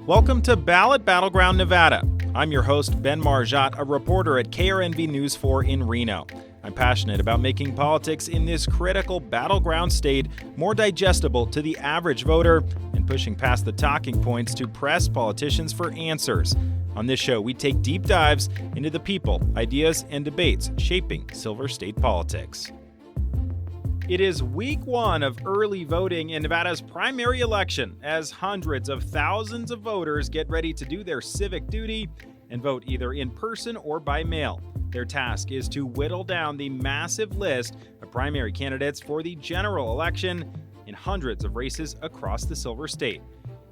Welcome to Ballot Battleground Nevada. I'm your host, Ben Margiott, a reporter at KRNV News 4 in Reno. I'm passionate about making politics in this critical battleground state more digestible to the average voter and pushing past the talking points to press politicians for answers. On this show, we take deep dives into the people, ideas, and debates shaping Silver State politics. It is week one of early voting in Nevada's primary election as hundreds of thousands of voters get ready to do their civic duty and vote either in person or by mail. Their task is to whittle down the massive list of primary candidates for the general election in hundreds of races across the Silver State.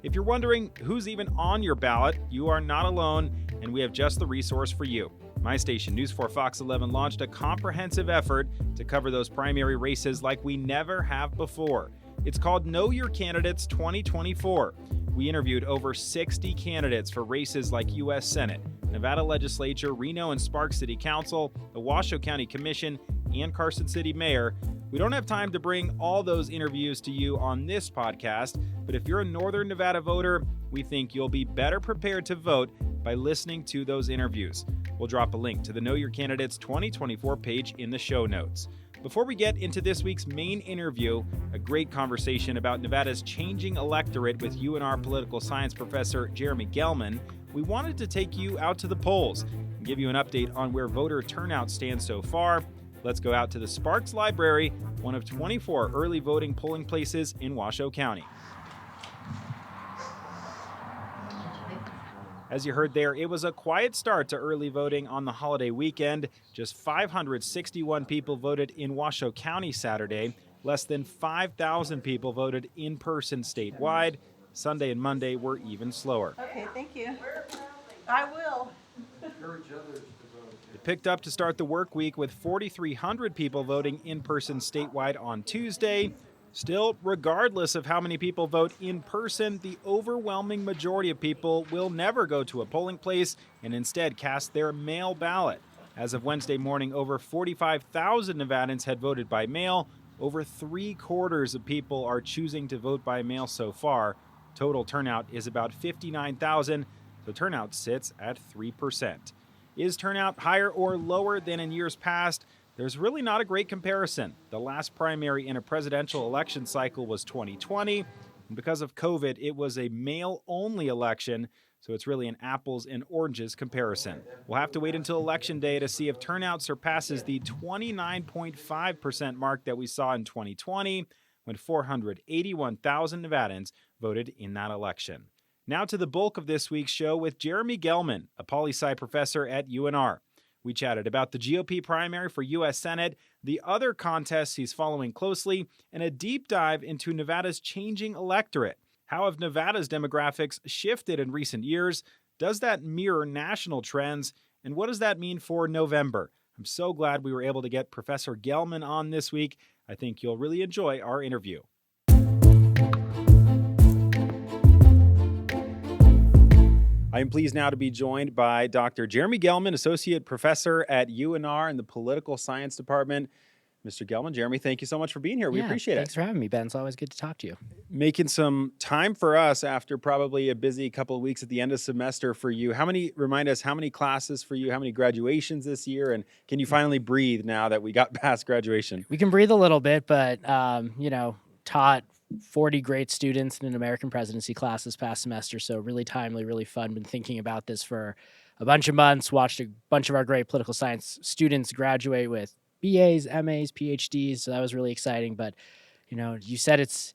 If you're wondering who's even on your ballot, you are not alone, and we have just the resource for you. My station, News 4 Fox 11, launched a comprehensive effort to cover those primary races like we never have before. It's called Know Your Candidates 2024. We interviewed over 60 candidates for races like U.S. Senate, Nevada Legislature, Reno and Sparks City Council, the Washoe County Commission, and Carson City Mayor. We don't have time to bring all those interviews to you on this podcast, but if you're a Northern Nevada voter, we think you'll be better prepared to vote by listening to those interviews. We'll drop a link to the Know Your Candidates 2024 page in the show notes. Before we get into this week's main interview, a great conversation about Nevada's changing electorate with UNR political science professor Jeremy Gelman, we wanted to take you out to the polls and give you an update on where voter turnout stands so far. Let's go out to the Sparks Library, one of 24 early voting polling places in Washoe County. As you heard there, it was a quiet start to early voting on the holiday weekend. Just 561 people voted in Washoe County Saturday. Less than 5,000 people voted in person statewide. Sunday and Monday were even slower. Okay, thank you. I will. It picked up to start the work week with 4,300 people voting in person statewide on Tuesday. Still, regardless of how many people vote in person, the overwhelming majority of people will never go to a polling place and instead cast their mail ballot. As of Wednesday morning, over 45,000 Nevadans had voted by mail. Over 3/4 of people are choosing to vote by mail so far. Total turnout is about 59,000, so turnout sits at 3%. Is turnout higher or lower than in years past? There's really not a great comparison. The last primary in a presidential election cycle was 2020, and because of COVID, it was a mail-only election, so it's really an apples and oranges comparison. We'll have to wait until Election Day to see if turnout surpasses the 29.5% mark that we saw in 2020, when 481,000 Nevadans voted in that election. Now to the bulk of this week's show with Jeremy Gelman, a poli-sci professor at UNR. We chatted about the GOP primary for U.S. Senate, the other contests he's following closely, and a deep dive into Nevada's changing electorate. How have Nevada's demographics shifted in recent years? Does that mirror national trends? And what does that mean for November? I'm so glad we were able to get Professor Gelman on this week. I think you'll really enjoy our interview. I am pleased now to be joined by Dr. Jeremy Gelman, Associate Professor at UNR in the Political Science Department. Mr. Gelman, Jeremy, thank you so much for being here. We appreciate it. Thanks for having me, Ben. It's always good to talk to you. Making some time for us after probably a busy couple of weeks at the end of semester for you. Remind us how many classes for you, how many graduations this year, and can you finally breathe now that we got past graduation? We can breathe a little bit, but, taught 40 great students in an American presidency class this past semester, so really timely, really fun. Been thinking about this for a bunch of months, watched a bunch of our great political science students graduate with BAs, MAs, PhDs, so that was really exciting. But, you said it's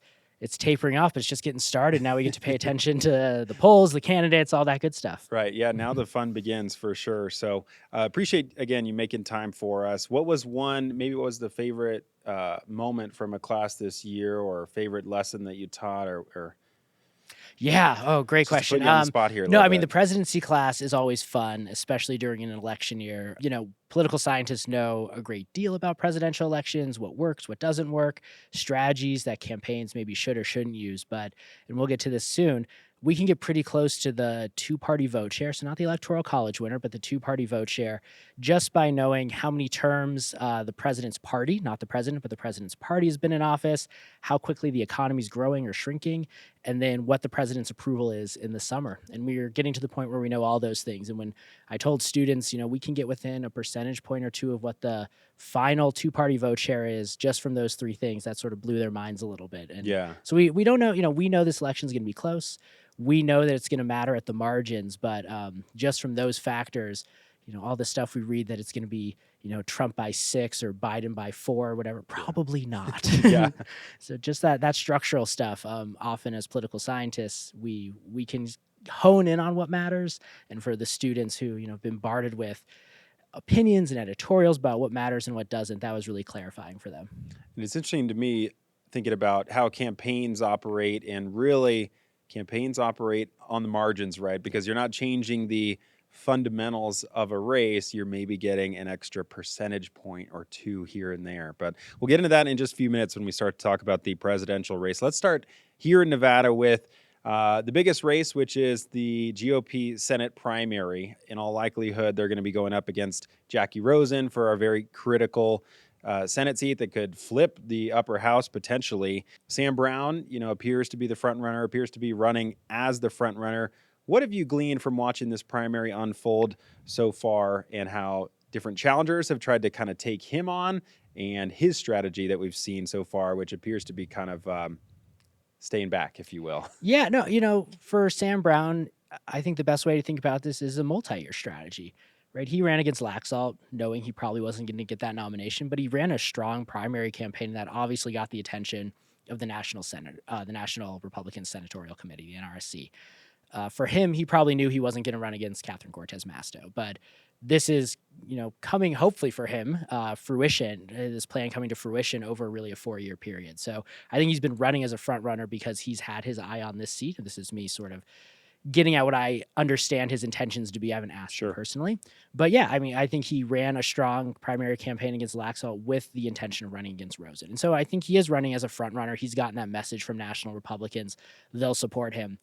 tapering off, but it's just getting started. Now we get to pay attention to the polls, the candidates, all that good stuff. Right, yeah, now the fun begins for sure. So appreciate, again, you making time for us. What was the favorite moment from a class this year, or favorite lesson that you taught, or Yeah. Oh, great question. Put you on the spot here. The presidency class is always fun, especially during an election year. Political scientists know a great deal about presidential elections, what works, what doesn't work, strategies that campaigns maybe should or shouldn't use. And we'll get to this soon, we can get pretty close to the two-party vote share, so not the Electoral College winner, but the two-party vote share, just by knowing how many terms the president's party, not the president, but the president's party has been in office, how quickly the economy is growing or shrinking, and then what the president's approval is in the summer. And we're getting to the point where we know all those things. And when I told students, we can get within a percentage point or two of what the final two-party vote share is just from those three things, that sort of blew their minds a little bit. And so we don't know, we know this election is going to be close. We know that it's going to matter at the margins, but just from those factors, all the stuff we read that it's going to be, Trump by 6 or Biden by 4 or whatever, probably not. Yeah. So just that structural stuff, often as political scientists, we can hone in on what matters. And for the students who, have been bombarded with opinions and editorials about what matters and what doesn't, that was really clarifying for them. And it's interesting to me thinking about how campaigns operate, and really campaigns operate on the margins, right? Because you're not changing the fundamentals of a race, you're maybe getting an extra percentage point or two here and there. But we'll get into that in just a few minutes when we start to talk about the presidential race. Let's start here in Nevada with the biggest race, which is the GOP Senate primary. In all likelihood, they're going to be going up against Jackie Rosen for a very critical Senate seat that could flip the upper house potentially. Sam Brown, appears to be the front runner, appears to be running as the front runner. What have you gleaned from watching this primary unfold so far, and how different challengers have tried to kind of take him on, and his strategy that we've seen so far, which appears to be kind of staying back, if you will? Yeah, no, for Sam Brown, I think the best way to think about this is a multi-year strategy, right? He ran against Laxalt, knowing he probably wasn't going to get that nomination, but he ran a strong primary campaign that obviously got the attention of the National Senate, the National Republican Senatorial Committee, the NRSC. For him, he probably knew he wasn't going to run against Catherine Cortez Masto, but this is, coming hopefully for him, fruition, this plan coming to fruition over really a 4-year period. So I think he's been running as a front runner because he's had his eye on this seat. And this is me sort of getting at what I understand his intentions to be. I haven't asked him personally, but yeah, I think he ran a strong primary campaign against Laxalt with the intention of running against Rosen. And so I think he is running as a front runner. He's gotten that message from national Republicans. They'll support him.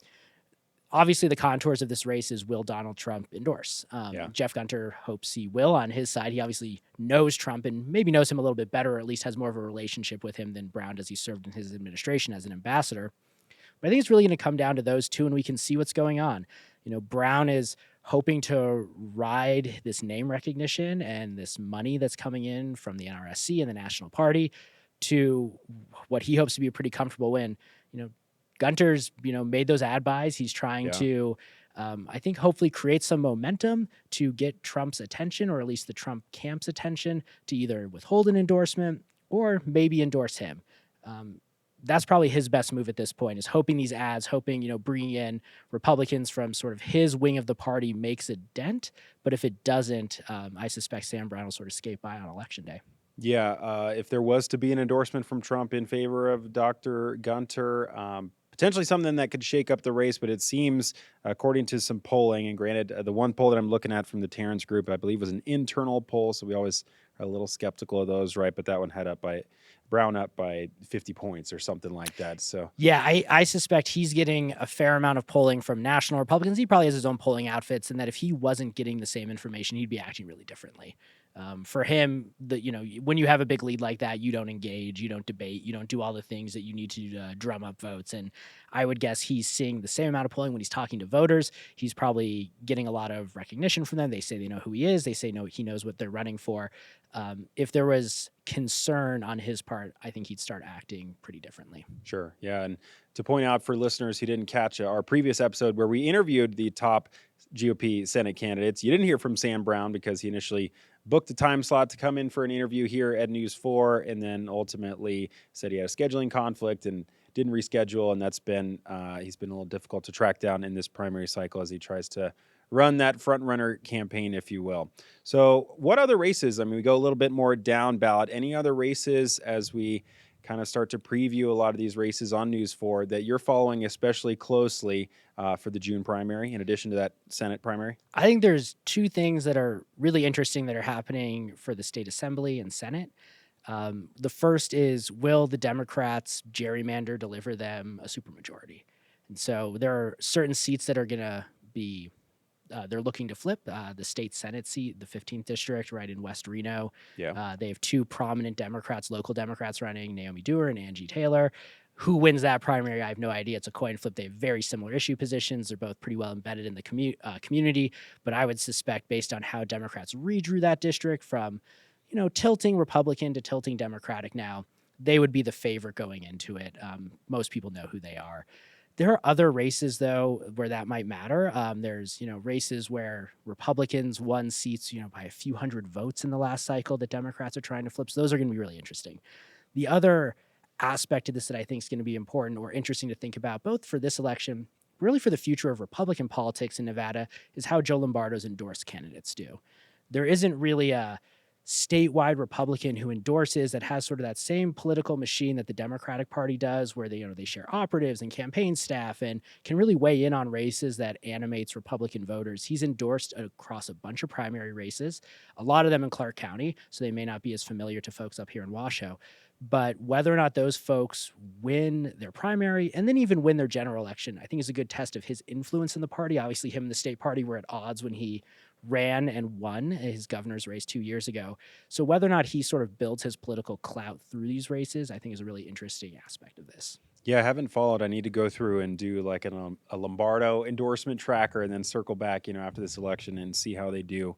Obviously, the contours of this race is, will Donald Trump endorse? Jeff Gunter hopes he will on his side. He obviously knows Trump and maybe knows him a little bit better, or at least has more of a relationship with him than Brown does. He served in his administration as an ambassador. But I think it's really going to come down to those two, and we can see what's going on. Brown is hoping to ride this name recognition and this money that's coming in from the NRSC and the National Party to what he hopes to be a pretty comfortable win. Gunter's, made those ad buys. He's trying to, I think, hopefully create some momentum to get Trump's attention, or at least the Trump camp's attention, to either withhold an endorsement or maybe endorse him. That's probably his best move at this point, is hoping these ads, bringing in Republicans from sort of his wing of the party makes a dent. But if it doesn't, I suspect Sam Brown will sort of skate by on Election Day. Yeah, if there was to be an endorsement from Trump in favor of Dr. Gunter, potentially something that could shake up the race, but it seems, according to some polling, and granted, the one poll that I'm looking at from the Terrence Group, I believe, was an internal poll, so we always are a little skeptical of those, right? But that one had Brown up by 50 points or something like that. So yeah, I suspect he's getting a fair amount of polling from national Republicans. He probably has his own polling outfits, and that if he wasn't getting the same information, he'd be acting really differently. For him, when you have a big lead like that, you don't engage, you don't debate, you don't do all the things that you need to drum up votes. And I would guess he's seeing the same amount of polling when he's talking to voters. He's probably getting a lot of recognition from them. They say they know who he is. They say he knows what they're running for. If there was concern on his part, I think he'd start acting pretty differently. Sure. Yeah. And to point out for listeners who didn't catch our previous episode where we interviewed the top GOP Senate candidates, you didn't hear from Sam Brown because he initially booked a time slot to come in for an interview here at News 4, and then ultimately said he had a scheduling conflict and didn't reschedule. And that's been, he's been a little difficult to track down in this primary cycle as he tries to run that front runner campaign, if you will. So what other races? We go a little bit more down ballot. Any other races as we kind of start to preview a lot of these races on News 4 that you're following especially closely for the June primary, in addition to that Senate primary? I think there's two things that are really interesting that are happening for the state assembly and Senate. The first is, will the Democrats gerrymander deliver them a supermajority? And so there are certain seats that are going to be they're looking to flip. The state Senate seat, the 15th district, right in West Reno. Yeah. They have two prominent Democrats, local Democrats running, Naomi Dewar and Angie Taylor, Who wins that primary? I have no idea. It's a coin flip. They have very similar issue positions. They're both pretty well embedded in the community. But I would suspect, based on how Democrats redrew that district from, tilting Republican to tilting Democratic now, they would be the favorite going into it. Most people know who they are. There are other races, though, where that might matter. There's, races where Republicans won seats, by a few hundred votes in the last cycle that Democrats are trying to flip. So those are going to be really interesting. The other aspect of this that I think is going to be important or interesting to think about, both for this election, really for the future of Republican politics in Nevada, is how Joe Lombardo's endorsed candidates do. There isn't really a statewide Republican who endorses that has sort of that same political machine that the Democratic Party does, where they share operatives and campaign staff and can really weigh in on races that animates Republican voters. He's endorsed across a bunch of primary races, a lot of them in Clark County, so they may not be as familiar to folks up here in Washoe. But whether or not those folks win their primary and then even win their general election, I think is a good test of his influence in the party. Obviously, him and the state party were at odds when he ran and won his governor's race 2 years ago. So whether or not he sort of builds his political clout through these races, I think is a really interesting aspect of this. Yeah, I haven't followed. I need to go through and do like a Lombardo endorsement tracker and then circle back, after this election and see how they do,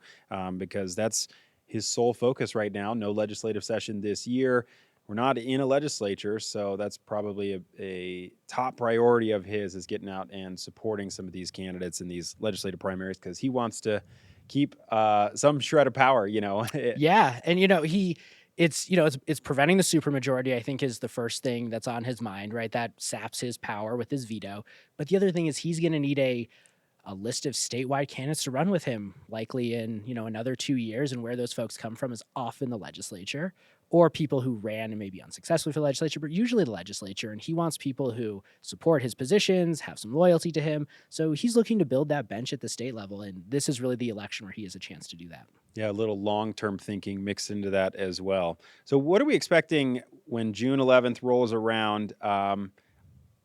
because that's his sole focus right now. No legislative session this year. We're not in a legislature, so that's probably a top priority of his, is getting out and supporting some of these candidates in these legislative primaries, because he wants to keep some shred of power, Yeah, and it's preventing the supermajority, I think, is the first thing that's on his mind, right? That saps his power with his veto. But the other thing is he's going to need a list of statewide candidates to run with him, likely in another 2 years, and where those folks come from is often the legislature, or people who ran and maybe unsuccessfully for the legislature, but usually the legislature. And he wants people who support his positions, have some loyalty to him. So he's looking to build that bench at the state level, and this is really the election where he has a chance to do that. Yeah, a little long-term thinking mixed into that as well. So what are we expecting when June 11th rolls around?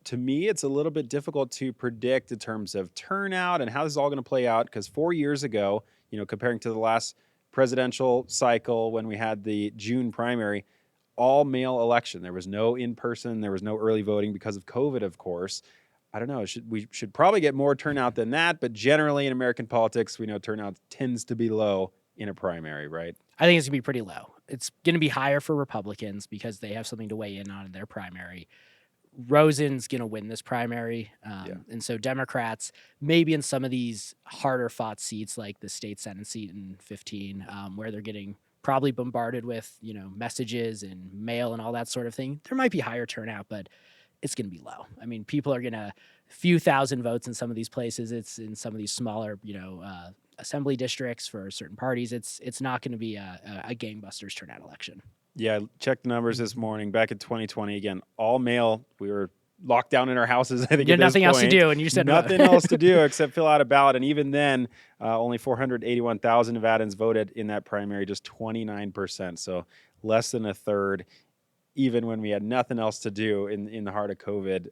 To me, it's a little bit difficult to predict in terms of turnout and how this is all going to play out, because 4 years ago, comparing to the last presidential cycle when we had the June primary, all mail election. There was no in-person, there was no early voting because of COVID, of course. I don't know, we should probably get more turnout than that, but generally in American politics, we know turnout tends to be low in a primary, right? I think it's going to be pretty low. It's going to be higher for Republicans because they have something to weigh in on in their primary. Rosen's going to win this primary. And so Democrats, maybe in some of these harder fought seats like the state Senate seat in 15, where they're getting probably bombarded with, messages and mail and all that sort of thing, there might be higher turnout, but it's going to be low. I mean, people are going to few thousand votes in some of these places. It's in some of these smaller, assembly districts for certain parties. It's not going to be a gangbusters turnout election. Yeah, check the numbers this morning. Back in 2020, again, all mail. We were locked down in our houses. I think you had nothing else to do, and you said nothing else to do except fill out a ballot. And even then, only 481,000 Nevadans voted in that primary, just 29%. So less than a third. Even when we had nothing else to do in the heart of COVID.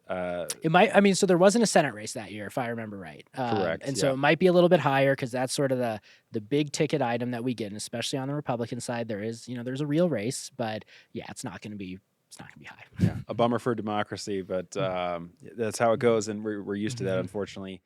So there wasn't a Senate race that year, if I remember right. Correct. And so it might be a little bit higher because that's sort of the big ticket item that we get, and especially on the Republican side, there's a real race, but yeah, it's not going to be high. Yeah, a bummer for democracy, but that's how it goes, and we're used to that, unfortunately.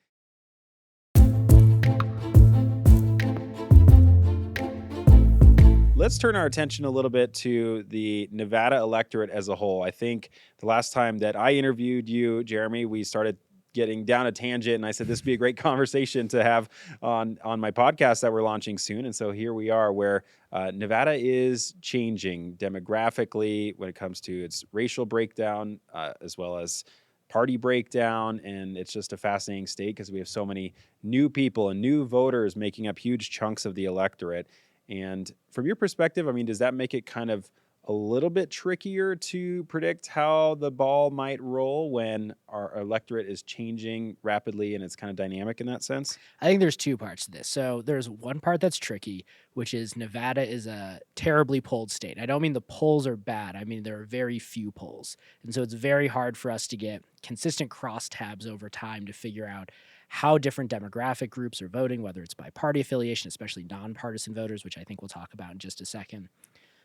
Let's turn our attention a little bit to the Nevada electorate as a whole. I think the last time that I interviewed you, Jeremy, we started getting down a tangent, and I said this would be a great conversation to have on my podcast that we're launching soon. And so here we are, where Nevada is changing demographically when it comes to its racial breakdown, as well as party breakdown. And it's just a fascinating state because we have so many new people and new voters making up huge chunks of the electorate. And from your perspective, does that make it kind of a little bit trickier to predict how the ball might roll when our electorate is changing rapidly and it's kind of dynamic in that sense? I think there's two parts to this. So there's one part that's tricky, which is Nevada is a terribly polled state. I don't mean the polls are bad. I mean, there are very few polls. And so it's very hard for us to get consistent crosstabs over time to figure out how different demographic groups are voting, whether it's by party affiliation, especially nonpartisan voters, which I think we'll talk about in just a second.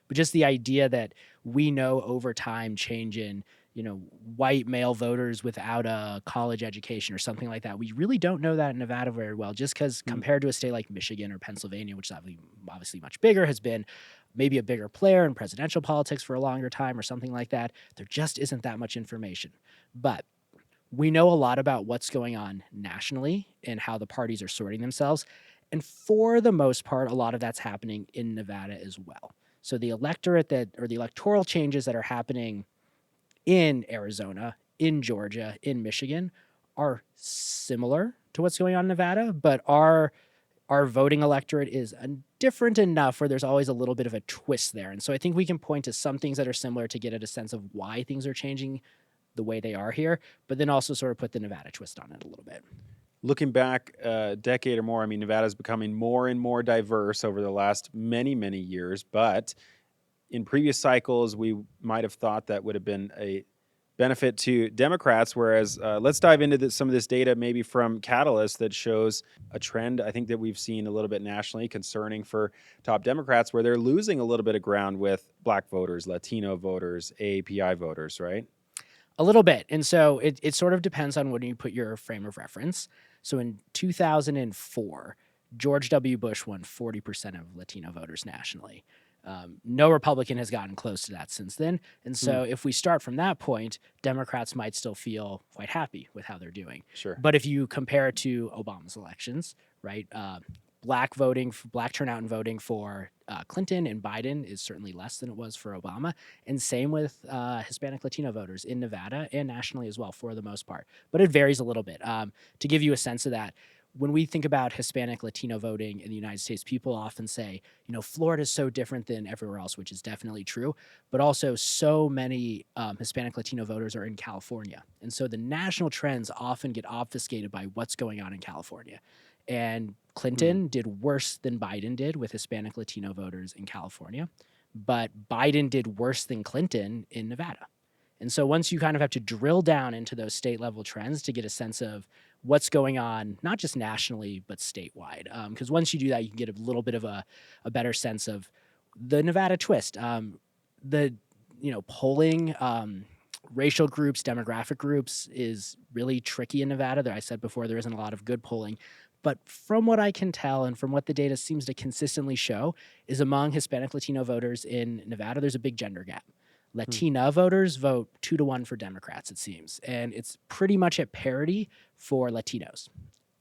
But just the idea that we know over time change in, white male voters without a college education or something like that. We really don't know that in Nevada very well, just because compared to a state like Michigan or Pennsylvania, which is obviously much bigger, has been maybe a bigger player in presidential politics for a longer time or something like that, there just isn't that much information. But we know a lot about what's going on nationally and how the parties are sorting themselves. And for the most part, a lot of that's happening in Nevada as well. So the electorate or the electoral changes that are happening in Arizona, in Georgia, in Michigan are similar to what's going on in Nevada, but our voting electorate is different enough where there's always a little bit of a twist there. And so I think we can point to some things that are similar to get at a sense of why things are changing the way they are here, but then also sort of put the Nevada twist on it a little bit. Looking back a decade or more, I mean, Nevada is becoming more and more diverse over the last many, many years, but in previous cycles, we might have thought that would have been a benefit to Democrats, whereas let's dive into some of this data maybe from Catalyst that shows a trend I think that we've seen a little bit nationally concerning for top Democrats, where they're losing a little bit of ground with Black voters, Latino voters, AAPI voters, right? A little bit. And so it sort of depends on when you put your frame of reference. So in 2004, George W. Bush won 40% of Latino voters nationally. No Republican has gotten close to that since then. And so if we start from that point, Democrats might still feel quite happy with how they're doing. Sure. But if you compare it to Obama's elections, right, black turnout and voting for Clinton and Biden is certainly less than it was for Obama. And same with Hispanic Latino voters in Nevada and nationally as well, for the most part. But it varies a little bit. To give you a sense of that, when we think about Hispanic Latino voting in the United States, people often say, Florida is so different than everywhere else, which is definitely true. But also so many Hispanic Latino voters are in California. And so the national trends often get obfuscated by what's going on in California. And Clinton did worse than Biden did with Hispanic Latino voters in California. But Biden did worse than Clinton in Nevada. And so once you kind of have to drill down into those state level trends to get a sense of what's going on, not just nationally, but statewide. Because once you do that, you can get a little bit of a better sense of the Nevada twist. Polling racial groups, demographic groups is really tricky in Nevada. I said before, there isn't a lot of good polling. But from what I can tell and from what the data seems to consistently show is among Hispanic Latino voters in Nevada, there's a big gender gap. Latina voters vote 2-1 for Democrats, it seems. And it's pretty much at parity for Latinos.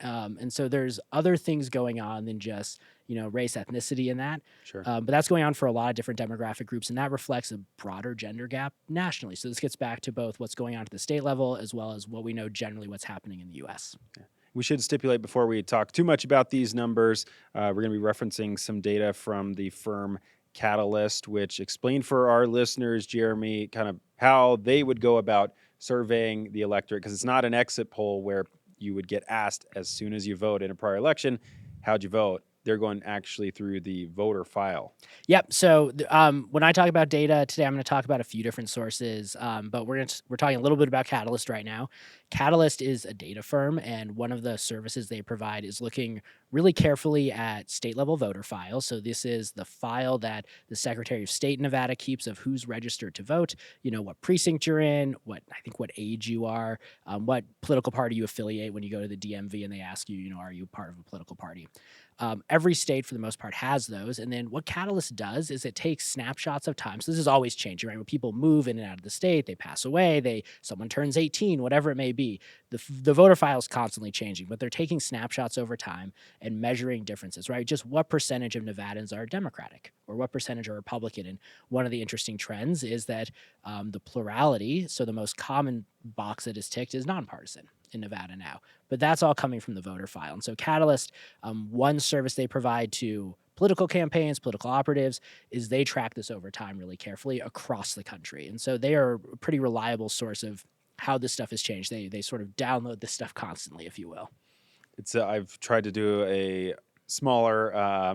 And so there's other things going on than just, race, ethnicity, and that. Sure. But that's going on for a lot of different demographic groups, and that reflects a broader gender gap nationally. So this gets back to both what's going on at the state level as well as what we know generally what's happening in the U.S. Yeah. We should stipulate before we talk too much about these numbers, we're going to be referencing some data from the firm Catalyst, which explained for our listeners, Jeremy, kind of how they would go about surveying the electorate, because it's not an exit poll where you would get asked as soon as you vote in a prior election, how'd you vote? They're going actually through the voter file. Yep. So when I talk about data today, I'm going to talk about a few different sources, but we're talking a little bit about Catalyst right now. Catalyst is a data firm, and one of the services they provide is looking really carefully at state-level voter files. So this is the file that the Secretary of State in Nevada keeps of who's registered to vote, what precinct you're in, what age you are, what political party you affiliate when you go to the DMV and they ask you, are you part of a political party? Every state, for the most part, has those. And then what Catalyst does is it takes snapshots of time. So this is always changing, right? When people move in and out of the state, they pass away, someone turns 18, whatever it may be. The voter file is constantly changing, but they're taking snapshots over time and measuring differences, right? Just what percentage of Nevadans are Democratic or what percentage are Republican. And one of the interesting trends is that the plurality, so the most common box that is ticked, is nonpartisan in Nevada now. But that's all coming from the voter file. And so Catalyst, one service they provide to political campaigns, political operatives, is they track this over time really carefully across the country. And so they are a pretty reliable source of how this stuff has changed. They sort of download this stuff constantly, if you will. It's I've tried to do a smaller,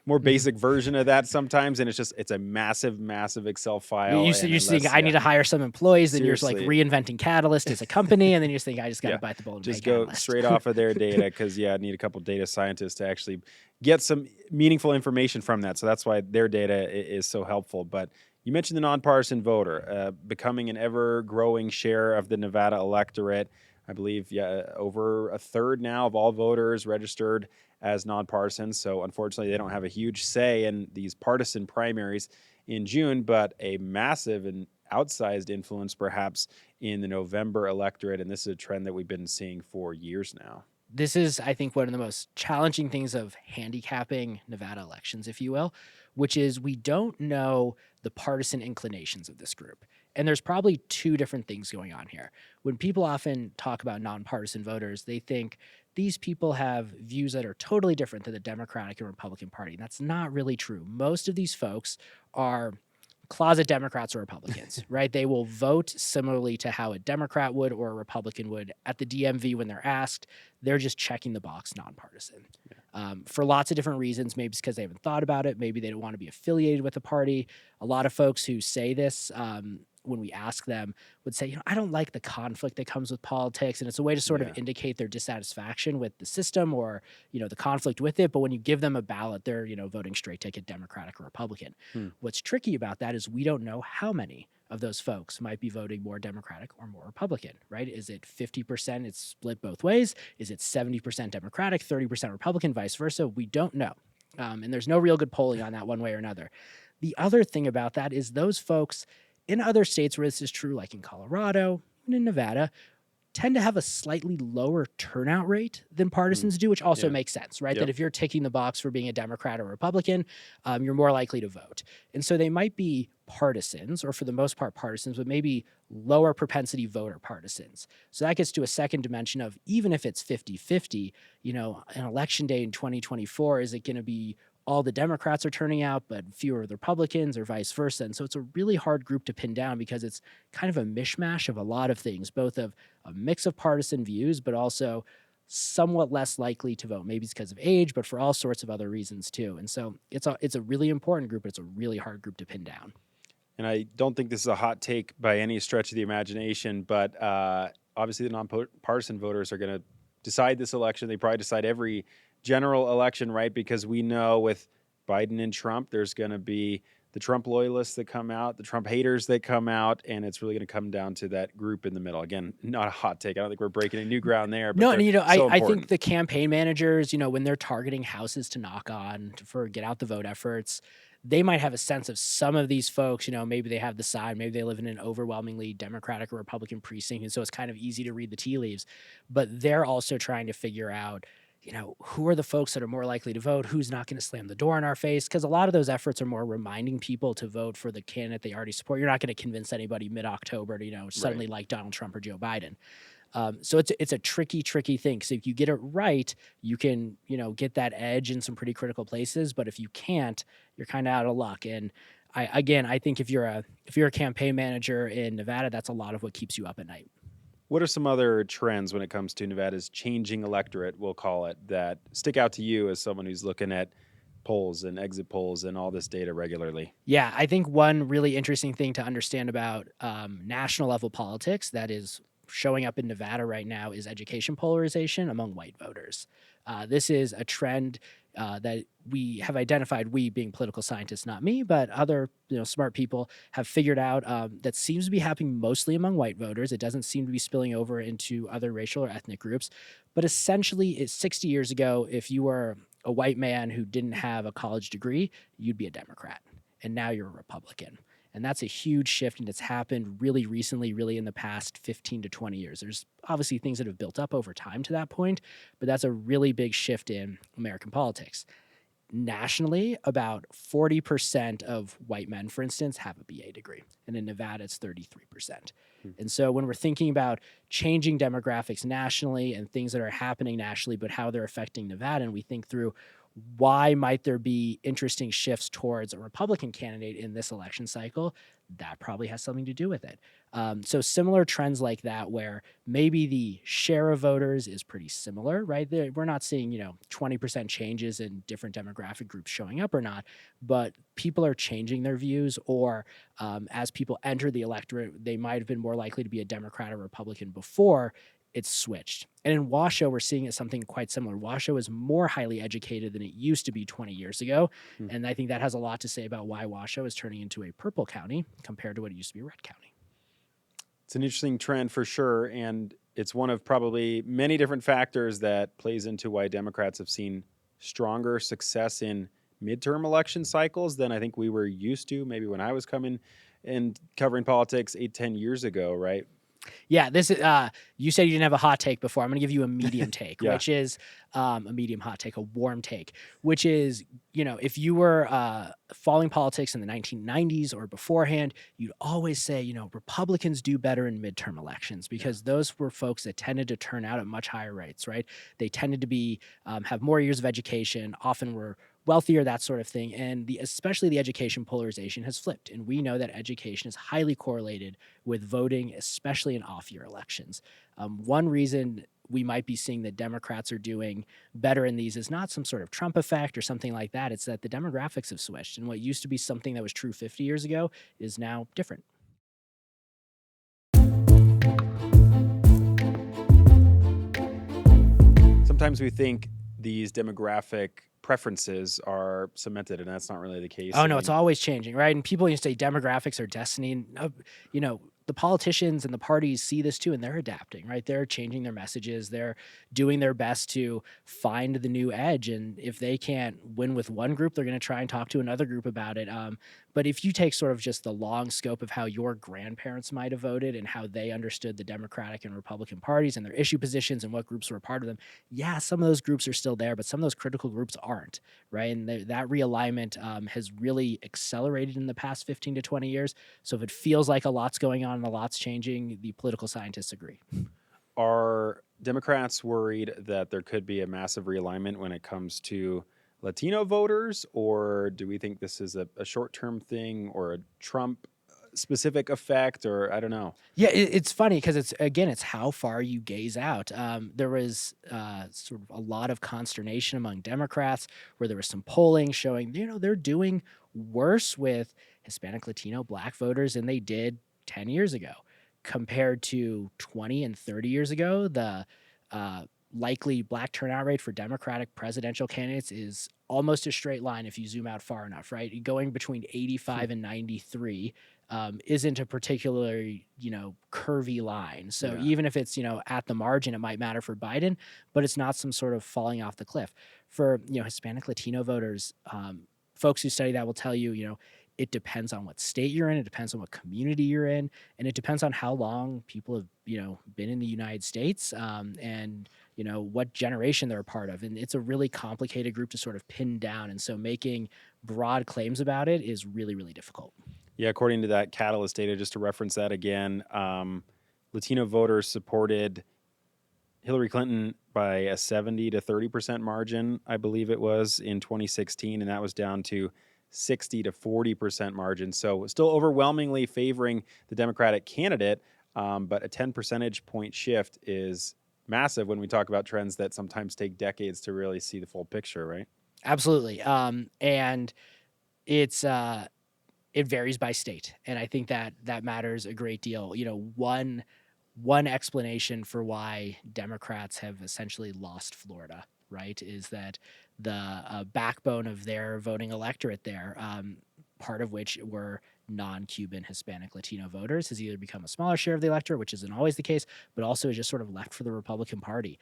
more basic version of that sometimes, and it's a massive Excel file. You think I need to hire some employees, and you're just like reinventing Catalyst as a company, and then you just think I just got to bite the bullet and just pay go Catalyst. straight off of their data, because I need a couple data scientists to actually get some meaningful information from that. So that's why their data is so helpful. But You mentioned the nonpartisan voter becoming an ever-growing share of the Nevada electorate. I believe, over a third now of all voters registered as nonpartisan. So unfortunately, they don't have a huge say in these partisan primaries in June, but a massive and outsized influence perhaps in the November electorate. And this is a trend that we've been seeing for years now. This is, I think, one of the most challenging things of handicapping Nevada elections, if you will, which is we don't know the partisan inclinations of this group. And there's probably two different things going on here. When people often talk about nonpartisan voters, they think these people have views that are totally different than the Democratic and Republican Party. And that's not really true. Most of these folks are closet Democrats or Republicans, right? They will vote similarly to how a Democrat would or a Republican would at the DMV when they're asked. They're just checking the box nonpartisan for lots of different reasons. Maybe it's because they haven't thought about it. Maybe they don't want to be affiliated with a party. A lot of folks who say this when we ask them would say, I don't like the conflict that comes with politics. And it's a way to sort of indicate their dissatisfaction with the system or, the conflict with it. But when you give them a ballot, they're, voting straight ticket Democratic or Republican. What's tricky about that is we don't know how many of those folks might be voting more Democratic or more Republican, right? Is it 50%? It's split both ways. Is it 70% Democratic, 30% Republican, vice versa? We don't know. And there's no real good polling on that one way or another. The other thing about that is those folks in other states where this is true, like in Colorado and in Nevada, tend to have a slightly lower turnout rate than partisans do, which also makes sense, right? That if you're ticking the box for being a Democrat or Republican, you're more likely to vote. And so they might be partisans, or for the most part partisans, but maybe lower propensity voter partisans. So that gets to a second dimension of even if it's 50-50, an election day in 2024, is it going to be all the Democrats are turning out, but fewer of the Republicans or vice versa? And so it's a really hard group to pin down because it's kind of a mishmash of a lot of things, both of a mix of partisan views, but also somewhat less likely to vote. Maybe it's because of age, but for all sorts of other reasons too. And so it's a really important group, but it's a really hard group to pin down. And I don't think this is a hot take by any stretch of the imagination, but obviously the nonpartisan voters are going to decide this election. They probably decide every general election, right? Because we know with Biden and Trump, there's going to be the Trump loyalists that come out, the Trump haters that come out, and it's really going to come down to that group in the middle. Again, not a hot take. I don't think we're breaking any new ground there. But no, and I think the campaign managers, when they're targeting houses to knock on for get out the vote efforts, they might have a sense of some of these folks, maybe they have the side, maybe they live in an overwhelmingly Democratic or Republican precinct, and so it's kind of easy to read the tea leaves. But they're also trying to figure out, who are the folks that are more likely to vote? Who's not going to slam the door in our face? Because a lot of those efforts are more reminding people to vote for the candidate they already support. You're not going to convince anybody mid-October to, suddenly like Donald Trump or Joe Biden. So it's a tricky thing. So if you get it right, you can, get that edge in some pretty critical places. But if you can't, you're kind of out of luck. And I think if you're a campaign manager in Nevada, that's a lot of what keeps you up at night. What are some other trends when it comes to Nevada's changing electorate, we'll call it, that stick out to you as someone who's looking at polls and exit polls and all this data regularly? Yeah, I think one really interesting thing to understand about national level politics that is showing up in Nevada right now is education polarization among white voters. This is a trend that we have identified, we being political scientists, not me, but other smart people have figured out that seems to be happening mostly among white voters. It doesn't seem to be spilling over into other racial or ethnic groups. But essentially, it's 60 years ago, if you were a white man who didn't have a college degree, you'd be a Democrat. And now you're a Republican. And that's a huge shift, and it's happened really recently, really in the past 15 to 20 years. There's obviously things that have built up over time to that point, but that's a really big shift in American politics. Nationally, about 40% of white men, for instance, have a BA degree. And in Nevada, it's 33%. And so when we're thinking about changing demographics nationally and things that are happening nationally, but how they're affecting Nevada, and we think through why might there be interesting shifts towards a Republican candidate in this election cycle, that probably has something to do with it. So similar trends like that where maybe the share of voters is pretty similar, right? We're not seeing, 20% changes in different demographic groups showing up or not, but people are changing their views, or as people enter the electorate, they might have been more likely to be a Democrat or Republican before. it's switched. And in Washoe, we're seeing something quite similar. Washoe is more highly educated than it used to be 20 years ago. And I think that has a lot to say about why Washoe is turning into a purple county compared to what it used to be a red county. It's an interesting trend for sure, and it's one of probably many different factors that plays into why Democrats have seen stronger success in midterm election cycles than I think we were used to maybe when I was coming and covering politics 8-10 years ago, right? Yeah, this is. You said you didn't have a hot take before. I'm going to give you a medium take, Yeah. which is a medium hot take, a warm take, which is, if you were following politics in the 1990s or beforehand, you'd always say, Republicans do better in midterm elections because those were folks that tended to turn out at much higher rates, right? They tended to be have more years of education, often were wealthier, that sort of thing. And especially the education polarization has flipped. And we know that education is highly correlated with voting, especially in off-year elections. One reason we might be seeing that Democrats are doing better in these is not some sort of Trump effect or something like that. It's that the demographics have switched. And what used to be something that was true 50 years ago is now different. Sometimes we think these demographic preferences are cemented, and that's not really the case. Oh, no, it's always changing, right? And people used to say demographics are destiny. And, the politicians and the parties see this too, and they're adapting, right? They're changing their messages. They're doing their best to find the new edge. And if they can't win with one group, they're going to try and talk to another group about it. But if you take sort of just the long scope of how your grandparents might have voted and how they understood the Democratic and Republican parties and their issue positions and what groups were a part of them, yeah, some of those groups are still there, but some of those critical groups aren't, right? And that realignment has really accelerated in the past 15 to 20 years. So if it feels like a lot's going on and a lot's changing, the political scientists agree. Are Democrats worried that there could be a massive realignment when it comes to Latino voters, or do we think this is a short-term thing or a Trump-specific effect, or I don't know? Yeah, it's funny because it's how far you gaze out. There was sort of a lot of consternation among Democrats where there was some polling showing, they're doing worse with Hispanic, Latino, Black voters than they did 10 years ago. Compared to 20 and 30 years ago, the likely Black turnout rate for Democratic presidential candidates is almost a straight line if you zoom out far enough, right? Going between 85 and 93 isn't a particularly, curvy line. So even if it's, at the margin, it might matter for Biden, but it's not some sort of falling off the cliff. For, Hispanic, Latino voters, folks who study that will tell you, it depends on what state you're in, it depends on what community you're in, and it depends on how long people have, been in the United States and, what generation they're a part of. And it's a really complicated group to sort of pin down. And so making broad claims about it is really, really difficult. Yeah, according to that Catalyst data, just to reference that again, Latino voters supported Hillary Clinton by a 70 to 30% margin, I believe it was, in 2016, and that was down to 60 to 40% margin. So still overwhelmingly favoring the Democratic candidate, but a 10 percentage point shift is massive when we talk about trends that sometimes take decades to really see the full picture, right? Absolutely. And it's it varies by state, and I think that matters a great deal. One explanation for why Democrats have essentially lost Florida, right, is that the backbone of their voting electorate there, part of which were non-Cuban Hispanic Latino voters, has either become a smaller share of the electorate, which isn't always the case, but also is just sort of left for the Republican Party.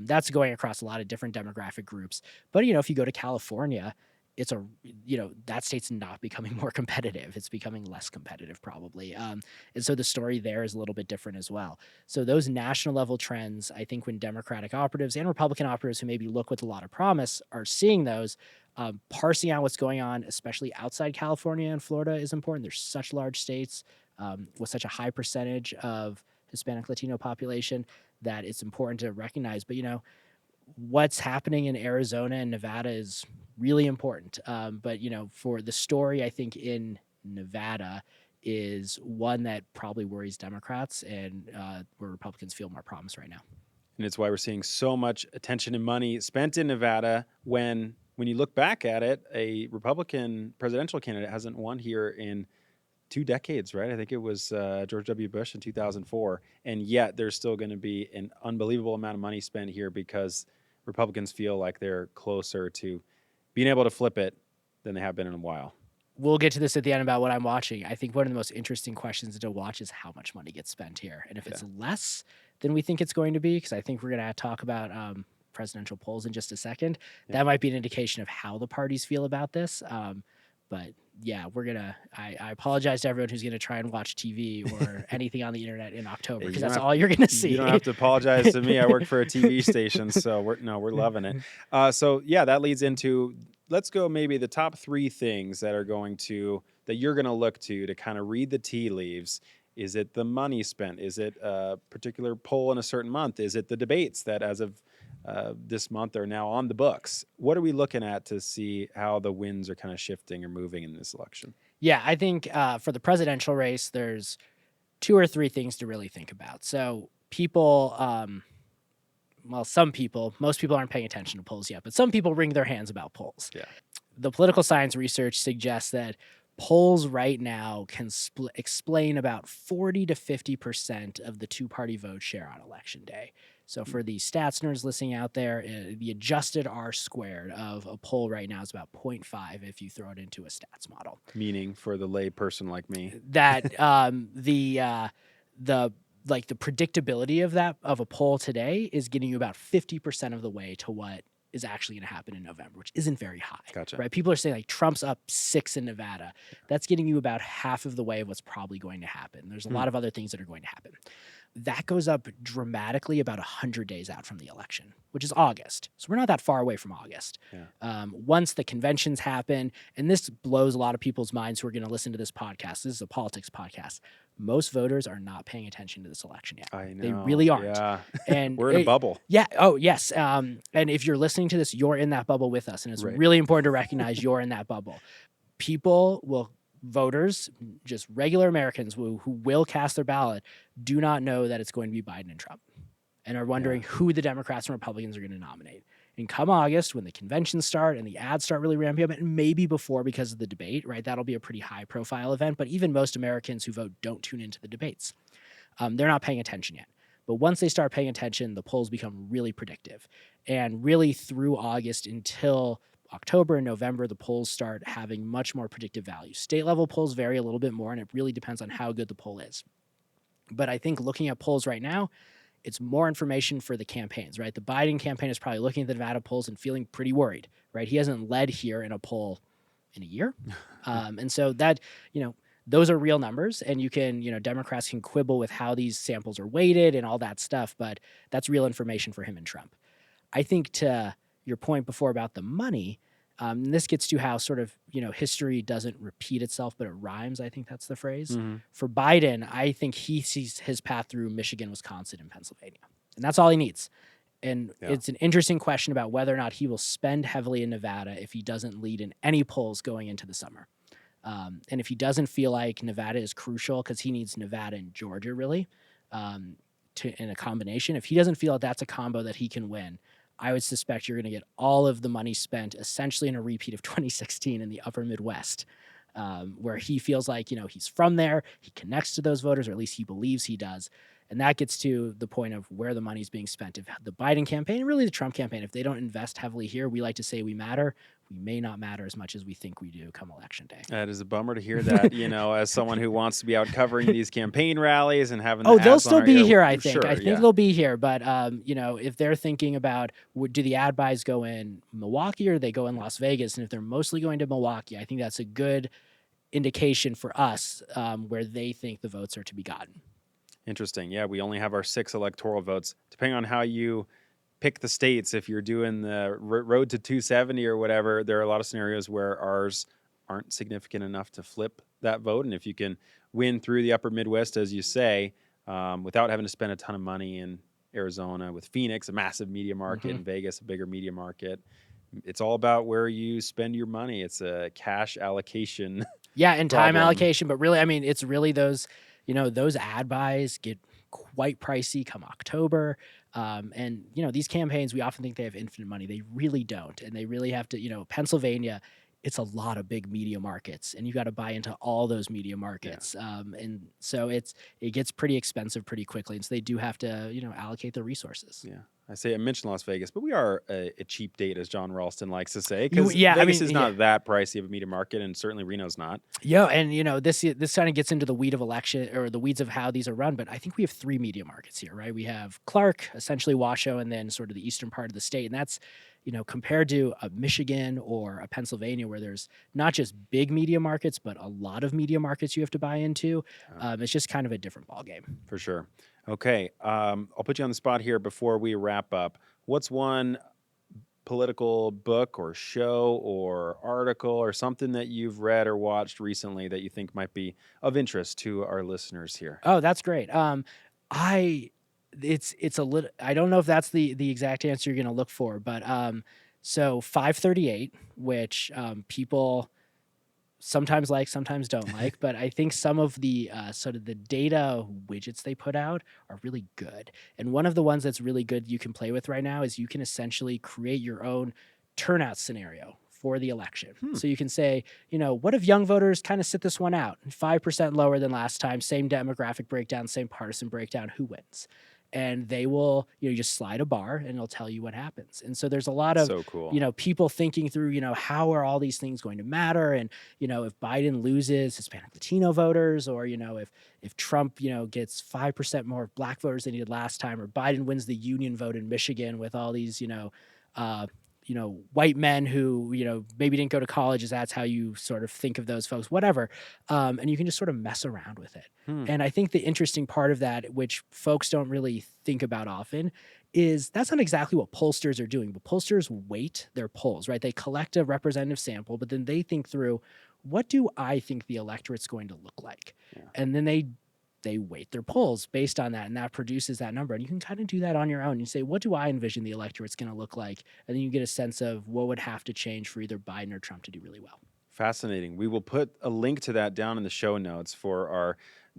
That's going across a lot of different demographic groups. But, if you go to California, it's that state's not becoming more competitive. It's becoming less competitive probably. And so the story there is a little bit different as well. So those national level trends, I think when Democratic operatives and Republican operatives who maybe look with a lot of promise are seeing those, parsing out what's going on, especially outside California and Florida, is important. There's such large states with such a high percentage of Hispanic Latino population that it's important to recognize. But, what's happening in Arizona and Nevada is really important. But, for the story, I think in Nevada is one that probably worries Democrats and where Republicans feel more promise right now. And it's why we're seeing so much attention and money spent in Nevada when you look back at it, a Republican presidential candidate hasn't won here in 2 decades, right? I think it was George W. Bush in 2004. And yet there's still going to be an unbelievable amount of money spent here because Republicans feel like they're closer to being able to flip it than they have been in a while. We'll get to this at the end about what I'm watching. I think one of the most interesting questions to watch is how much money gets spent here. And if it's less than we think it's going to be, because I think we're going to talk about presidential polls in just a second, that might be an indication of how the parties feel about this. But yeah, I apologize to everyone who's going to try and watch TV or anything on the internet in October, because that's all you're going to see. You don't have to apologize to me. I work for a TV station, so we're loving it. So yeah, that leads into, let's go maybe the top 3 things that you're going to look to kind of read the tea leaves. Is it the money spent? Is it a particular poll in a certain month? Is it the debates that as of this month are now on the books? What are we looking at to see how the winds are kind of shifting or moving in this election? Yeah, I think for the presidential race, there's 2 or 3 things to really think about. So people, most people aren't paying attention to polls yet, but some people wring their hands about polls. Yeah. The political science research suggests that polls right now can explain about 40 to 50% of the 2-party vote share on election day. So for the stats nerds listening out there, the adjusted R-squared of a poll right now is about 0.5 if you throw it into a stats model. Meaning, for the lay person like me, that the predictability of a poll today is getting you about 50% of the way to what is actually going to happen in November, which isn't very high. Gotcha. Right? People are saying like Trump's up 6 in Nevada. That's getting you about half of the way of what's probably going to happen. There's a lot of other things that are going to happen. That goes up dramatically about 100 days out from the election, which is August. So we're not that far away from August. Yeah. Once the conventions happen, and this blows a lot of people's minds who are going to listen to this podcast. This is a politics podcast. Most voters are not paying attention to this election yet. I know. They really aren't. Yeah. And we're in a bubble. Yeah. Oh, yes. And if you're listening to this, you're in that bubble with us. And it's really important to recognize you're in that bubble. Voters, just regular Americans who will cast their ballot, do not know that it's going to be Biden and Trump and are wondering who the Democrats and Republicans are going to nominate. And come August, when the conventions start and the ads start really ramping up, and maybe before because of the debate, right? That'll be a pretty high-profile event. But even most Americans who vote don't tune into the debates. They're not paying attention yet. But once they start paying attention, the polls become really predictive. And really through August until October and November, the polls start having much more predictive value. State-level polls vary a little bit more, and it really depends on how good the poll is. But I think looking at polls right now, it's more information for the campaigns, right? The Biden campaign is probably looking at the Nevada polls and feeling pretty worried, right? He hasn't led here in a poll in a year. And so that, those are real numbers, and you can, Democrats can quibble with how these samples are weighted and all that stuff, but that's real information for him and Trump. I think to your point before about the money, and this gets to how sort of, history doesn't repeat itself, but it rhymes. I think that's the phrase. Mm-hmm. For Biden, I think he sees his path through Michigan, Wisconsin, and Pennsylvania. And that's all he needs. And it's an interesting question about whether or not he will spend heavily in Nevada if he doesn't lead in any polls going into the summer. And if he doesn't feel like Nevada is crucial, because he needs Nevada and Georgia, really, in a combination. If he doesn't feel that that's a combo that he can win, I would suspect you're going to get all of the money spent essentially in a repeat of 2016 in the upper Midwest, where he feels like, he's from there, he connects to those voters, or at least he believes he does. And that gets to the point of where the money's being spent. If the Biden campaign, and really the Trump campaign, if they don't invest heavily here, we like to say we matter. We may not matter as much as we think we do come election day. That is a bummer to hear that, as someone who wants to be out covering these campaign rallies and having they'll still be here, I think. Sure, I think they'll be here. But, if they're thinking about, do the ad buys go in Milwaukee or they go in Las Vegas? And if they're mostly going to Milwaukee, I think that's a good indication for us where they think the votes are to be gotten. Interesting. Yeah, we only have our 6 electoral votes. Depending on how you pick the states, if you're doing the road to 270 or whatever, there are a lot of scenarios where ours aren't significant enough to flip that vote. And if you can win through the upper Midwest, as you say, without having to spend a ton of money in Arizona, with Phoenix, a massive media market, and Vegas, a bigger media market, it's all about where you spend your money. It's a cash allocation. Yeah, and time allocation. But really, it's really those... those ad buys get quite pricey come October. And these campaigns, we often think they have infinite money. They really don't. And they really have to, Pennsylvania it's a lot of big media markets, and you got to buy into all those media markets. And so it gets pretty expensive pretty quickly. And so they do have to, allocate their resources. Yeah. I mentioned Las Vegas, but we are a cheap date, as John Ralston likes to say, because Yeah, Vegas is not that pricey of a media market, and certainly Reno's not. Yeah, and this kind of gets into the weeds of how these are run. But I think we have 3 media markets here, right? We have Clark, essentially Washoe, and then sort of the eastern part of the state, and that's compared to a Michigan or a Pennsylvania, where there's not just big media markets, but a lot of media markets you have to buy into. It's just kind of a different ballgame. For sure. Okay, I'll put you on the spot here before we wrap up. What's one political book or show or article or something that you've read or watched recently that you think might be of interest to our listeners here? Oh, that's great. It's a little, I don't know if that's the exact answer you're going to look for, but so 538, which people sometimes like, sometimes don't like, but I think some of the sort of the data widgets they put out are really good. And one of the ones that's really good you can play with right now is you can essentially create your own turnout scenario for the election. So you can say, what if young voters kind of sit this one out? 5% lower than last time, same demographic breakdown, same partisan breakdown, who wins? And they will, just slide a bar and it'll tell you what happens. And so there's a lot of, so cool. People thinking through, how are all these things going to matter? And, if Biden loses Hispanic Latino voters, or, if Trump, gets 5% more Black voters than he did last time, or Biden wins the union vote in Michigan with all these, white men who, maybe didn't go to college, as that's how you sort of think of those folks, whatever. And you can just sort of mess around with it. And I think the interesting part of that, which folks don't really think about often, is that's not exactly what pollsters are doing. But pollsters weight their polls, right? They collect a representative sample, but then they think through, what do I think the electorate's going to look like? Yeah. And then they weight their polls based on that, and that produces that number. And you can kind of do that on your own. You say, what do I envision the electorate's going to look like? And then you get a sense of what would have to change for either Biden or Trump to do really well. Fascinating. We will put a link to that down in the show notes for our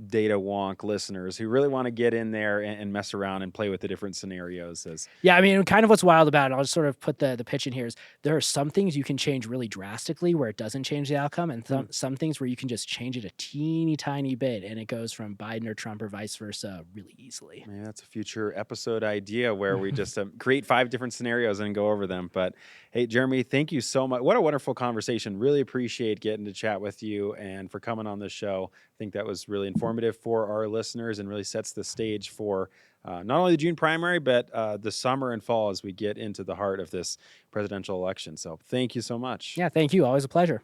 data wonk listeners who really want to get in there and mess around and play with the different scenarios. Yeah, I mean, kind of what's wild about it, I'll just sort of put the pitch in here, is there are some things you can change really drastically where it doesn't change the outcome, and some things where you can just change it a teeny tiny bit and it goes from Biden or Trump or vice versa really easily. Maybe that's a future episode idea where we just create 5 different scenarios and go over them. But hey, Jeremy, thank you so much. What a wonderful conversation. Really appreciate getting to chat with you and for coming on this show. I think that was really informative for our listeners and really sets the stage for not only the June primary, but the summer and fall as we get into the heart of this presidential election. So thank you so much. Yeah, thank you. Always a pleasure.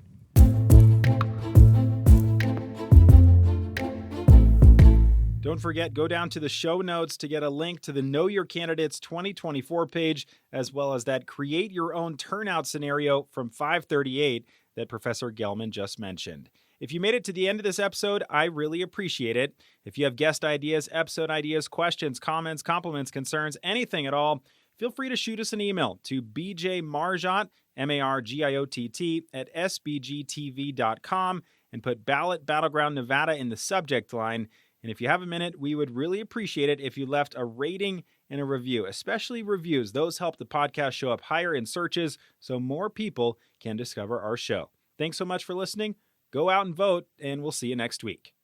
Don't forget, go down to the show notes to get a link to the Know Your Candidates 2024 page, as well as that Create Your Own Turnout scenario from 538 that Professor Gelman just mentioned. If you made it to the end of this episode, I really appreciate it. If you have guest ideas, episode ideas, questions, comments, compliments, concerns, anything at all, feel free to shoot us an email to bjmargiott, Margiott, at sbgtv.com and put Ballot Battleground Nevada in the subject line. And if you have a minute, we would really appreciate it if you left a rating and a review, especially reviews. Those help the podcast show up higher in searches so more people can discover our show. Thanks so much for listening. Go out and vote, and we'll see you next week.